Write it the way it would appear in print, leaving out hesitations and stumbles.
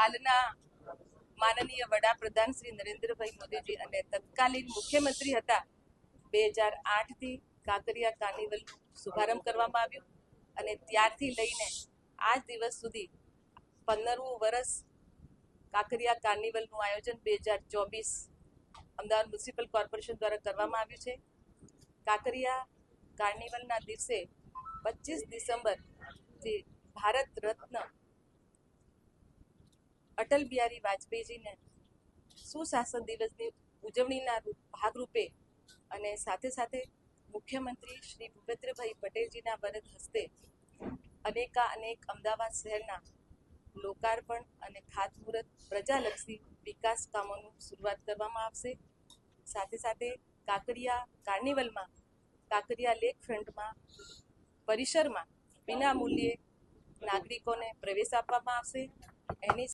હાલના માનનીય વડાપ્રધાન શ્રી નરેન્દ્રભાઈ મોદીજી અને તત્કાલીન મુખ્યમંત્રી હતા 2008થી કાંકરિયા કાર્નિવલનો શુભારંભ કરવામાં આવ્યો અને ત્યારથી લઈને આજ દિવસ સુધી 15મું વર્ષ કાંકરિયા કાર્નિવલનું આયોજન 2024 અમદાવાદ મ્યુનિસિપલ કોર્પોરેશન દ્વારા કરવામાં આવ્યું છે. કાંકરિયા કાર્નિવલના દિવસે 25 ડિસેમ્બર જે ભારત રત્ન અટલ બિહારી વાજપેયીજીને સુશાસન દિવસની ઉજવણીના ભાગરૂપે અને સાથે સાથે મુખ્યમંત્રી શ્રી ભૂપેન્દ્રભાઈ પટેલજીના વરદ હસ્તે અનેક અમદાવાદ શહેરના લોકાર્પણ અને ખાતમુહૂર્ત પ્રજાલક્ષી વિકાસ કામોની શરૂઆત કરવામાં આવશે. સાથે સાથે કાંકરિયા કાર્નિવલમાં કાંકરિયા લેક ફ્રન્ટમાં પરિસરમાં વિના મૂલ્યે નાગરિકોને પ્રવેશ આપવામાં આવશે. એની